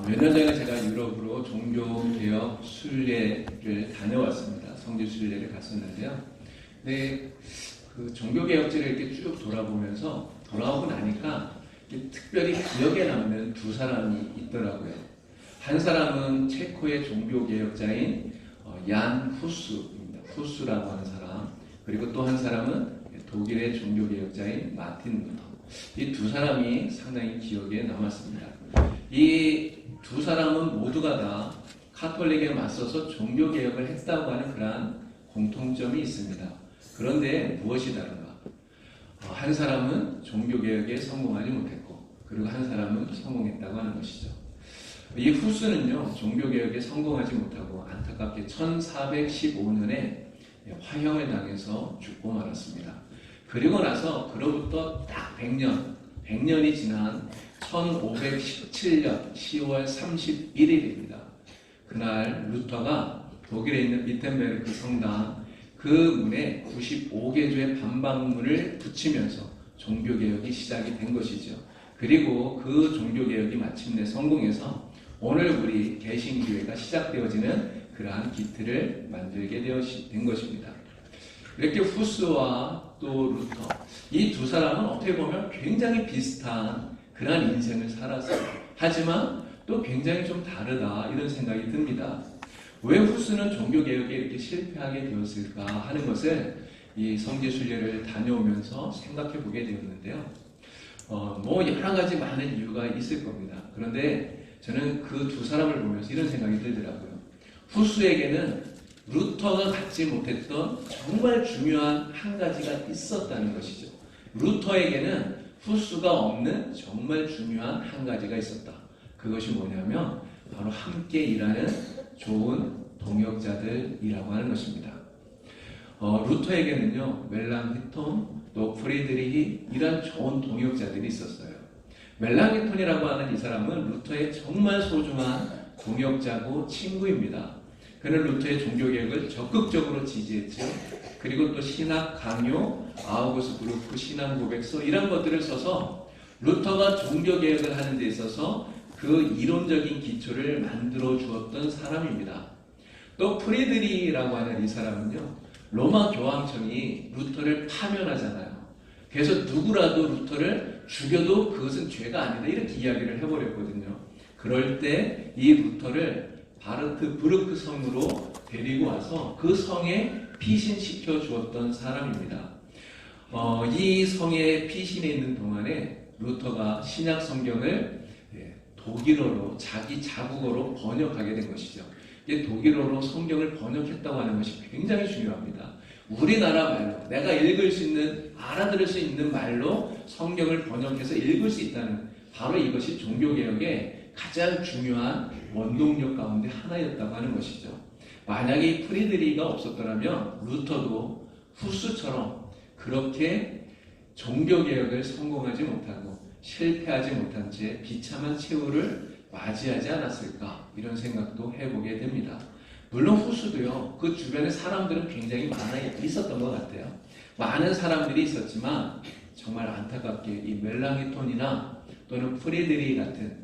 몇 년 전에 제가 유럽으로 종교개혁 순례를 다녀왔습니다. 성지 순례를 갔었는데요. 근데 그 종교개혁지를 이렇게 쭉 돌아보면서 돌아오고 나니까 특별히 기억에 남는 두 사람이 있더라고요. 한 사람은 체코의 종교개혁자인 얀 후스입니다. 후스라고 하는 사람. 그리고 또 한 사람은 독일의 종교개혁자인 마틴 루터. 이 두 사람이 상당히 기억에 남았습니다. 이 두 사람은 모두가 다 카톨릭에 맞서서 종교개혁을 했다고 하는 그러한 공통점이 있습니다. 그런데 무엇이 다른가? 한 사람은 종교개혁에 성공하지 못했고, 그리고 한 사람은 성공했다고 하는 것이죠. 이 후스는요, 종교개혁에 성공하지 못하고 안타깝게 1415년에 화형을 당해서 죽고 말았습니다. 그리고 나서 그로부터 딱 100년이 지난 1517년 10월 31일입니다. 그날 루터가 독일에 있는 비텐베르크 성당 그 문에 95개조의 반박문을 붙이면서 종교개혁이 시작이 된 것이죠. 그리고 그 종교개혁이 마침내 성공해서 오늘 우리 개신교회가 시작되어지는 그러한 기틀을 만들게 된 것입니다. 이렇게 후스와 또 루터, 이 두 사람은 어떻게 보면 굉장히 비슷한 그러한 인생을 살았어요. 하지만 또 굉장히 좀 다르다 이런 생각이 듭니다. 왜 후스는 종교개혁에 이렇게 실패하게 되었을까 하는 것을 이 성지순례를 다녀오면서 생각해 보게 되었는데요. 뭐 여러 가지 많은 이유가 있을 겁니다. 그런데 저는 그 두 사람을 보면서 이런 생각이 들더라고요. 후스에게는 루터가 갖지 못했던 정말 중요한 한 가지가 있었다는 것이죠. 루터에게는 후스가 없는 정말 중요한 한 가지가 있었다. 그것이 뭐냐면 바로 함께 일하는 좋은 동역자들이라고 하는 것입니다. 루터에게는요, 멜랑히톤, 또 프리드리히 이런 좋은 동역자들이 있었어요. 멜랑히톤이라고 하는 이 사람은 루터의 정말 소중한 동역자고 친구입니다. 그는 루터의 종교개혁을 적극적으로 지지했죠. 그리고 또 신학 강요, 아우구스부르크 신앙고백서 이런 것들을 써서 루터가 종교개혁을 하는 데 있어서 그 이론적인 기초를 만들어 주었던 사람입니다. 또 프리드리히라고 하는 이 사람은요, 로마 교황청이 루터를 파면하잖아요. 그래서 누구라도 루터를 죽여도 그것은 죄가 아니다 이렇게 이야기를 해버렸거든요. 그럴 때 이 루터를 바르트부르크 성으로 데리고 와서 그 성에 피신시켜 주었던 사람입니다. 이 성에 피신해 있는 동안에 루터가 신약 성경을 독일어로 자기 자국어로 번역하게 된 것이죠. 독일어로 성경을 번역했다고 하는 것이 굉장히 중요합니다. 우리나라 말로 내가 읽을 수 있는, 알아들을 수 있는 말로 성경을 번역해서 읽을 수 있다는, 바로 이것이 종교개혁의 가장 중요한 원동력 가운데 하나였다고 하는 것이죠. 만약에 이 프리드리히가 없었더라면 루터도 후스처럼 그렇게 종교개혁을 성공하지 못하고 실패하지 못한 채 비참한 최후를 맞이하지 않았을까, 이런 생각도 해보게 됩니다. 물론 후스도요, 그 주변에 사람들은 굉장히 많아 있었던 것 같아요. 많은 사람들이 있었지만 정말 안타깝게 이 멜랑히톤이나 또는 프리드리히 같은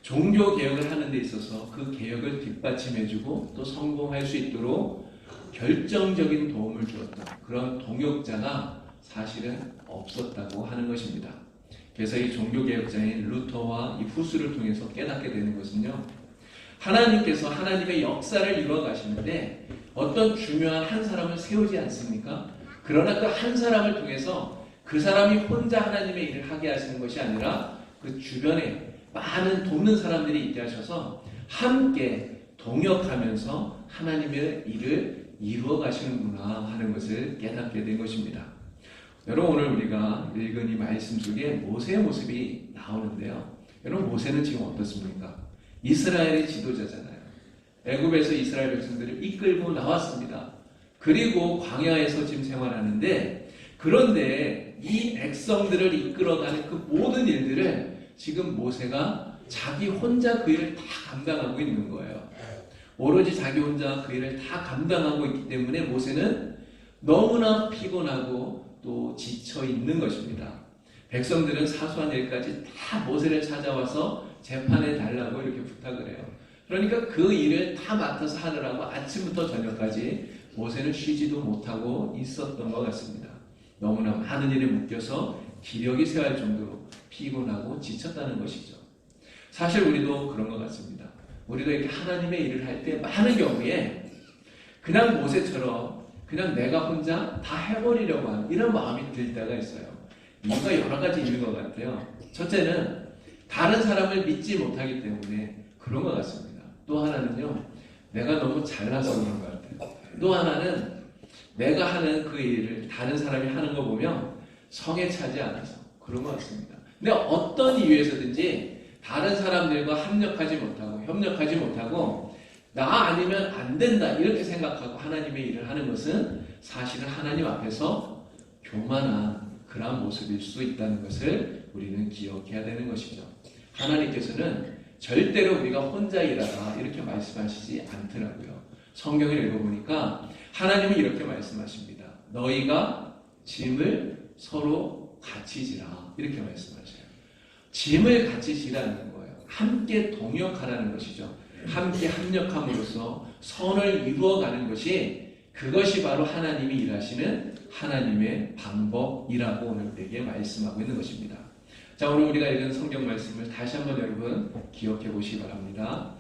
종교개혁을 하는 데 있어서 그 개혁을 뒷받침해주고 또 성공할 수 있도록 결정적인 도움을 주었던 그런 동역자가 사실은 없었다고 하는 것입니다. 그래서 이 종교개혁자인 루터와 이 후스를 통해서 깨닫게 되는 것은요, 하나님께서 하나님의 역사를 이루어 가시는데 어떤 중요한 한 사람을 세우지 않습니까? 그러나 그 한 사람을 통해서 그 사람이 혼자 하나님의 일을 하게 하시는 것이 아니라 그 주변에 많은 돕는 사람들이 있게 하셔서 함께 동역하면서 하나님의 일을 이루어 가시는구나 하는 것을 깨닫게 된 것입니다. 여러분, 오늘 우리가 읽은 이 말씀 속에 모세의 모습이 나오는데요. 여러분, 모세는 지금 어떻습니까? 이스라엘의 지도자잖아요. 애굽에서 이스라엘 백성들을 이끌고 나왔습니다. 그리고 광야에서 지금 생활하는데, 그런데 이 백성들을 이끌어가는 그 모든 일들을 지금 모세가 자기 혼자 그 일을 다 감당하고 있는 거예요. 오로지 자기 혼자 그 일을 다 감당하고 있기 때문에 모세는 너무나 피곤하고 또 지쳐 있는 것입니다. 백성들은 사소한 일까지 다 모세를 찾아와서 재판해 달라고 이렇게 부탁을 해요. 그러니까 그 일을 다 맡아서 하느라고 아침부터 저녁까지 모세는 쉬지도 못하고 있었던 것 같습니다. 너무나 많은 일에 묶여서 기력이 쇠할 정도로 피곤하고 지쳤다는 것이죠. 사실 우리도 그런 것 같습니다. 우리도 이렇게 하나님의 일을 할 때 많은 경우에 그냥 모세처럼 그냥 내가 혼자 다 해버리려고 하는 이런 마음이 들 때가 있어요. 이유가 여러 가지 있는 것 같아요. 첫째는 다른 사람을 믿지 못하기 때문에 그런 것 같습니다. 또 하나는요, 내가 너무 잘나서 그런 것 같아요. 또 하나는 내가 하는 그 일을 다른 사람이 하는 거 보면 성에 차지 않아서 그런 것 같습니다. 근데 어떤 이유에서든지 다른 사람들과 합력하지 못하고 협력하지 못하고 나 아니면 안 된다 이렇게 생각하고 하나님의 일을 하는 것은 사실은 하나님 앞에서 교만한 그러한 모습일 수 있다는 것을 우리는 기억해야 되는 것이죠. 하나님께서는 절대로 우리가 혼자 일하라 이렇게 말씀하시지 않더라고요. 성경을 읽어보니까 하나님은 이렇게 말씀하십니다. 너희가 짐을 서로 같이 지라 이렇게 말씀하셔요. 짐을 같이 지라는 거예요. 함께 동역하라는 것이죠. 함께 합력함으로써 선을 이루어가는 것이 그것이 바로 하나님이 일하시는 하나님의 방법이라고 오늘 우리에게 말씀하고 있는 것입니다. 자, 오늘 우리가 읽은 성경 말씀을 다시 한번 여러분 기억해 보시기 바랍니다.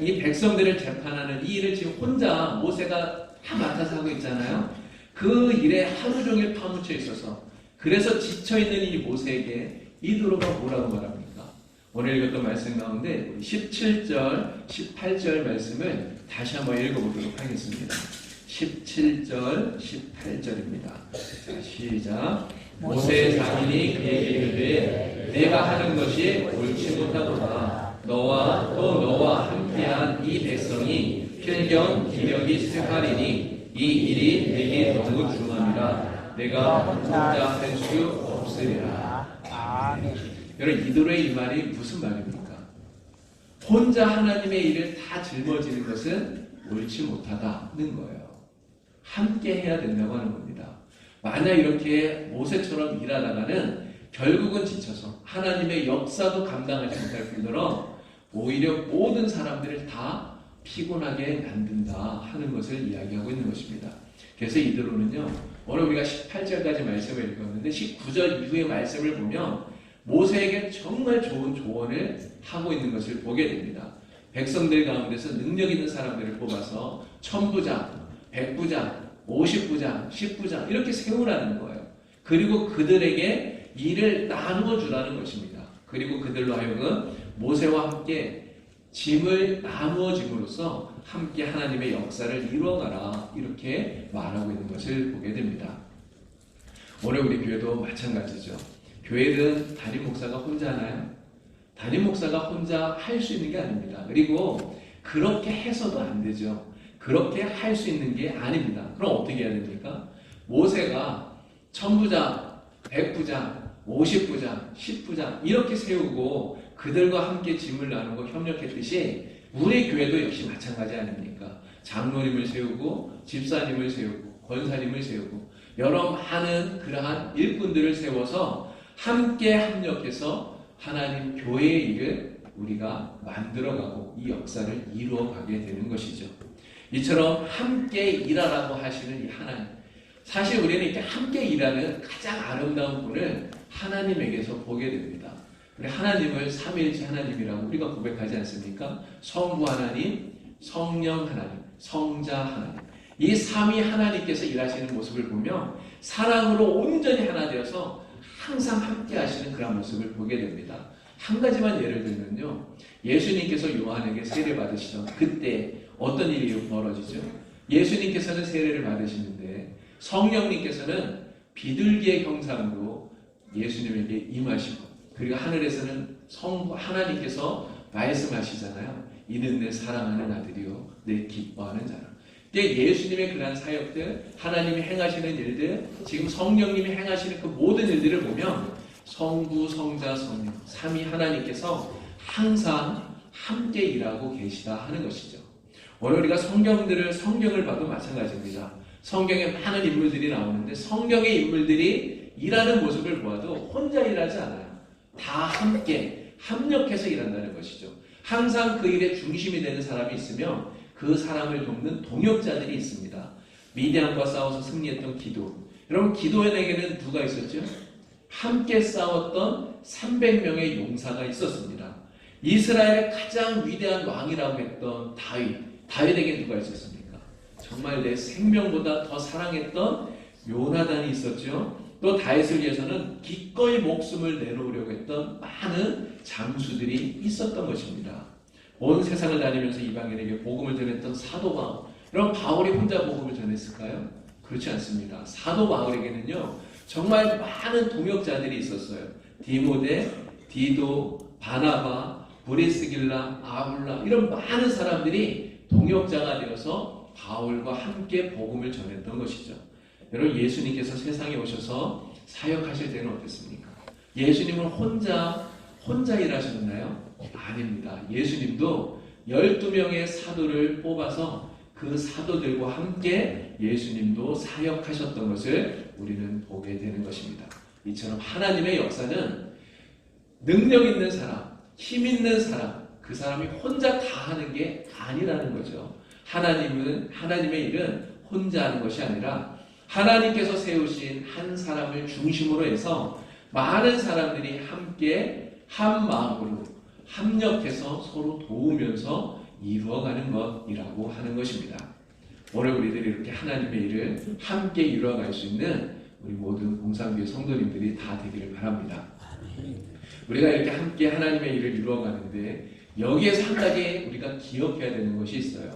이 백성들을 재판하는 이 일을 지금 혼자 모세가 다 맡아서 하고 있잖아요. 그 일에 하루 종일 파묻혀 있어서 그래서 지쳐있는 이 모세에게 이도로가 뭐라고 말합니까? 오늘 읽었던 말씀 가운데 17절, 18절 말씀을 다시 한번 읽어보도록 하겠습니다. 17절, 18절입니다. 자, 시작. 모세 자신이 그에게 이르되 내가 하는 것이 옳지 못하도다. 너와 함께한 이 백성이 필경 기력이 쇠하리니 이 일이 내게 너무 중함이라 내가 혼자 할 수 없으리라. 아멘. 여러분, 이도로의 이 말이 무슨 말입니까? 혼자 하나님의 일을 다 짊어지는 것은 옳지 못하다는 거예요. 함께 해야 된다고 하는 겁니다. 만약 이렇게 모세처럼 일하다가는 결국은 지쳐서 하나님의 역사도 감당하지 못할 뿐더러 오히려 모든 사람들을 다 피곤하게 만든다 하는 것을 이야기하고 있는 것입니다. 그래서 이도로는요, 오늘 우리가 18절까지 말씀을 읽었는데 19절 이후의 말씀을 보면 모세에게 정말 좋은 조언을 하고 있는 것을 보게 됩니다. 백성들 가운데서 능력 있는 사람들을 뽑아서 1000부장, 100부장, 50부장, 10부장 이렇게 세우라는 거예요. 그리고 그들에게 일을 나누어 주라는 것입니다. 그리고 그들로 하여금 모세와 함께 짐을 나누어 줌으로써 함께 하나님의 역사를 이루어가라 이렇게 말하고 있는 것을 보게 됩니다. 오늘 우리 교회도 마찬가지죠. 교회는 담임 목사가 혼자 하나요? 담임 목사가 혼자 할 수 있는 게 아닙니다. 그리고 그렇게 해서도 안 되죠. 그렇게 할 수 있는 게 아닙니다. 그럼 어떻게 해야 됩니까? 모세가 1000부장, 100부장, 50부장, 10부장 이렇게 세우고 그들과 함께 짐을 나누고 협력했듯이 우리 교회도 역시 마찬가지 아닙니까? 장로님을 세우고 집사님을 세우고 권사님을 세우고 여러 많은 그러한 일꾼들을 세워서 함께 합력해서 하나님 교회의 일을 우리가 만들어가고 이 역사를 이루어가게 되는 것이죠. 이처럼 함께 일하라고 하시는 이 하나님, 사실 우리는 이렇게 함께 일하는 가장 아름다운 분을 하나님에게서 보게 됩니다. 우리 하나님을 삼위일체 하나님이라고 우리가 고백하지 않습니까? 성부 하나님, 성령 하나님, 성자 하나님. 이 삼위 하나님께서 일하시는 모습을 보면 사랑으로 온전히 하나 되어서 항상 함께 하시는 그런 모습을 보게 됩니다. 한 가지만 예를 들면요. 예수님께서 요한에게 세례 받으시던 그때 어떤 일이 벌어지죠? 예수님께서는 세례를 받으시는데 성령님께서는 비둘기의 형상으로 예수님에게 임하시고 그리고 하늘에서는 성부 하나님께서 말씀하시잖아요. 이는 내 사랑하는 아들이요 내 기뻐하는 자라. 예수님의 그러한 사역들, 하나님이 행하시는 일들, 지금 성령님이 행하시는 그 모든 일들을 보면 성부, 성자, 성령, 삼위 하나님께서 항상 함께 일하고 계시다 하는 것이죠. 오늘 우리가 성경을 봐도 마찬가지입니다. 성경에 많은 인물들이 나오는데 성경의 인물들이 일하는 모습을 보아도 혼자 일하지 않아요. 다 함께 합력해서 일한다는 것이죠. 항상 그 일의 중심이 되는 사람이 있으면 그 사람을 돕는 동역자들이 있습니다. 미디안과 싸워서 승리했던 기도. 여러분, 기도원에게는 누가 있었죠? 함께 싸웠던 300명의 용사가 있었습니다. 이스라엘의 가장 위대한 왕이라고 했던 다윗. 다윗에게 누가 있었습니까? 정말 내 생명보다 더 사랑했던 요나단이 있었죠. 또 다윗을 위해서는 기꺼이 목숨을 내놓으려고 했던 많은 장수들이 있었던 것입니다. 온 세상을 다니면서 이방인에게 복음을 전했던 사도 바울. 그럼 바울이 혼자 복음을 전했을까요? 그렇지 않습니다. 사도 바울에게는요, 정말 많은 동역자들이 있었어요. 디모데, 디도, 바나바, 브리스길라, 아굴라, 이런 많은 사람들이 동역자가 되어서 바울과 함께 복음을 전했던 것이죠. 여러분, 예수님께서 세상에 오셔서 사역하실 때는 어땠습니까? 예수님은 혼자 일하셨나요? 아닙니다. 예수님도 12명의 사도를 뽑아서 그 사도들과 함께 예수님도 사역하셨던 것을 우리는 보게 되는 것입니다. 이처럼 하나님의 역사는 능력 있는 사람, 힘 있는 사람, 그 사람이 혼자 다 하는 게 아니라는 거죠. 하나님의 일은 혼자 하는 것이 아니라 하나님께서 세우신 한 사람을 중심으로 해서 많은 사람들이 함께 한 마음으로 합력해서 서로 도우면서 이루어가는 것이라고 하는 것입니다. 오늘 우리들이 이렇게 하나님의 일을 함께 이루어갈 수 있는 우리 모든 봉산교회 성도님들이 다 되기를 바랍니다. 우리가 이렇게 함께 하나님의 일을 이루어가는데 여기에서 한 가지 우리가 기억해야 되는 것이 있어요.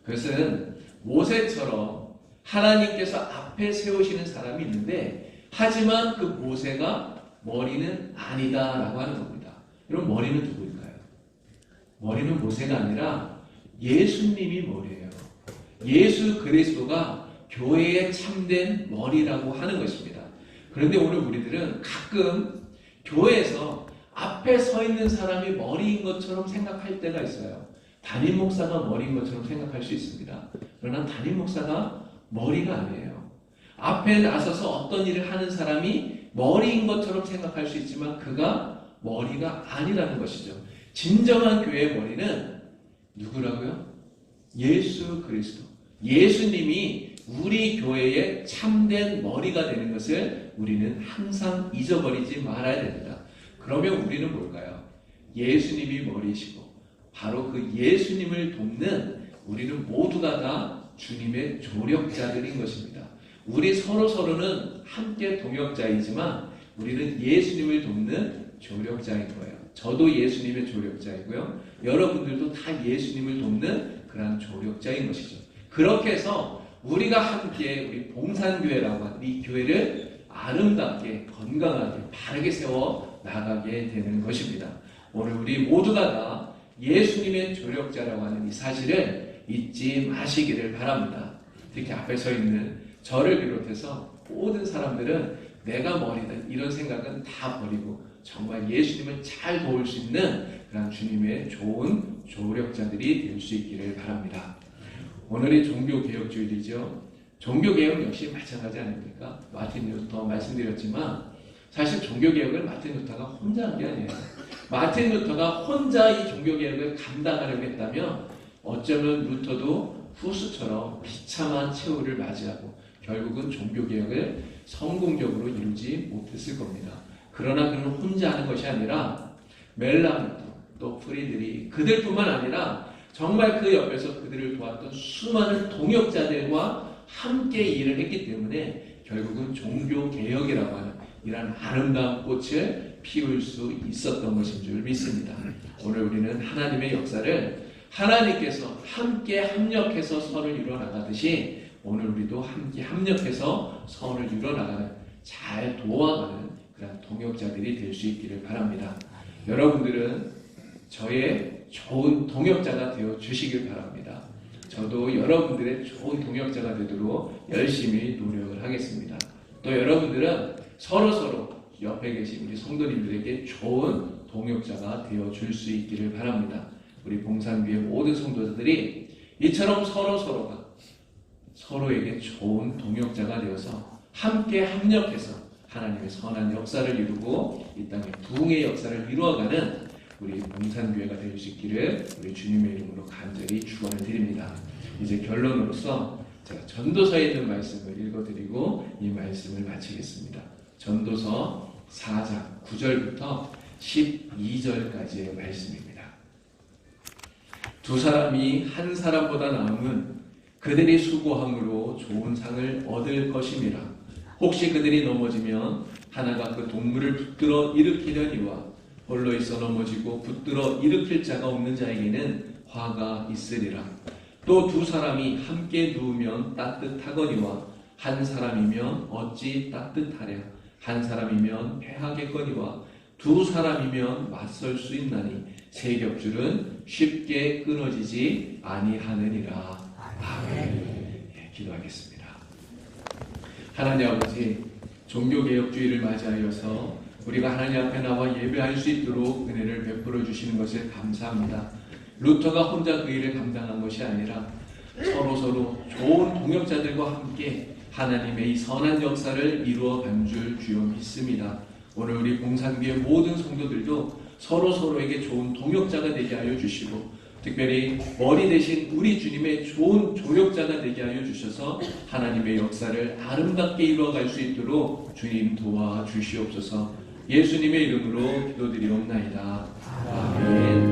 그것은 모세처럼 하나님께서 앞에 세우시는 사람이 있는데 하지만 그 모세가 머리는 아니다라고 하는 겁니다. 여러분, 머리는 누구일까요? 머리는 모세가 아니라 예수님이 머리예요. 예수 그리스도가 교회의 참된 머리라고 하는 것입니다. 그런데 오늘 우리들은 가끔 교회에서 앞에 서 있는 사람이 머리인 것처럼 생각할 때가 있어요. 담임 목사가 머리인 것처럼 생각할 수 있습니다. 그러나 담임 목사가 머리가 아니에요. 앞에 나서서 어떤 일을 하는 사람이 머리인 것처럼 생각할 수 있지만 그가 머리가 아니라는 것이죠. 진정한 교회의 머리는 누구라고요? 예수 그리스도. 예수님이 우리 교회의 참된 머리가 되는 것을 우리는 항상 잊어버리지 말아야 됩니다. 그러면 우리는 뭘까요? 예수님이 머리이시고 바로 그 예수님을 돕는 우리는 모두가 다 주님의 조력자들인 것입니다. 우리 서로는 함께 동역자이지만 우리는 예수님을 돕는 조력자인 거예요. 저도 예수님의 조력자이고요. 여러분들도 다 예수님을 돕는 그런 조력자인 것이죠. 그렇게 해서 우리가 함께 우리 봉산교회라고 하는 이 교회를 아름답게 건강하게 바르게 세워 나가게 되는 것입니다. 오늘 우리 모두가 다 예수님의 조력자라고 하는 이 사실을 잊지 마시기를 바랍니다. 특히 앞에 서 있는 저를 비롯해서 모든 사람들은 내가 머리다 이런 생각은 다 버리고 정말 예수님을 잘 도울 수 있는 그런 주님의 좋은 조력자들이 될 수 있기를 바랍니다. 오늘이 종교개혁주일이죠. 종교개혁 역시 마찬가지 아닙니까? 마틴 루터 말씀드렸지만 사실 종교개혁을 마틴 루터가 혼자 한 게 아니에요. 마틴 루터가 혼자 이 종교개혁을 감당하려고 했다면 어쩌면 루터도 후스처럼 비참한 최후를 맞이하고 결국은 종교개혁을 성공적으로 이루지 못했을 겁니다. 그러나 그는 혼자 하는 것이 아니라 멜라누터 또 프리드리 그들뿐만 아니라 정말 그 옆에서 그들을 도왔던 수많은 동역자들과 함께 일을 했기 때문에 결국은 종교개혁이라고 하는 이러한 아름다운 꽃을 피울 수 있었던 것인 줄 믿습니다. 오늘 우리는 하나님의 역사를 하나님께서 함께 합력해서 선을 이루어나가듯이 오늘 우리도 함께 합력해서 선을 이루어나가는 잘 도와가는 그런 동역자들이 될 수 있기를 바랍니다. 여러분들은 저의 좋은 동역자가 되어 주시길 바랍니다. 저도 여러분들의 좋은 동역자가 되도록 열심히 노력을 하겠습니다. 또 여러분들은 서로 옆에 계신 우리 성도님들에게 좋은 동역자가 되어 줄 수 있기를 바랍니다. 우리 봉산교회 모든 성도들이 이처럼 서로가 서로에게 좋은 동역자가 되어서 함께 합력해서 하나님의 선한 역사를 이루고 이 땅에 부흥의 역사를 이루어가는 우리 봉산교회가 될 수 있기를 우리 주님의 이름으로 간절히 축원을 드립니다. 이제 결론으로서 제가 전도서에 있는 말씀을 읽어드리고 이 말씀을 마치겠습니다. 전도서 4장 9절부터 12절까지의 말씀입니다. 두 사람이 한 사람보다 나음은 그들이 수고함으로 좋은 상을 얻을 것임이라. 혹시 그들이 넘어지면 하나가 그 동물을 붙들어 일으키려니와 홀로 있어 넘어지고 붙들어 일으킬 자가 없는 자에게는 화가 있으리라. 또 두 사람이 함께 누우면 따뜻하거니와 한 사람이면 어찌 따뜻하랴. 한 사람이면 패하겠거니와 두 사람이면 맞설 수 있나니 세 겹줄은 쉽게 끊어지지 아니하느니라. 아멘. 기도하겠습니다. 하나님 아버지, 종교개혁주의를 맞이하여서 우리가 하나님 앞에 나와 예배할 수 있도록 은혜를 베풀어 주시는 것을 감사합니다. 루터가 혼자 그 일을 감당한 것이 아니라 서로 좋은 동역자들과 함께 하나님의 이 선한 역사를 이루어 간 줄 주여 믿습니다. 오늘 우리 봉산교회 모든 성도들도 서로에게 좋은 동역자가 되게 하여 주시고, 특별히 머리 대신 우리 주님의 좋은 조력자가 되게 하여 주셔서 하나님의 역사를 아름답게 이루어갈 수 있도록 주님 도와주시옵소서. 예수님의 이름으로 기도드리옵나이다. 아멘.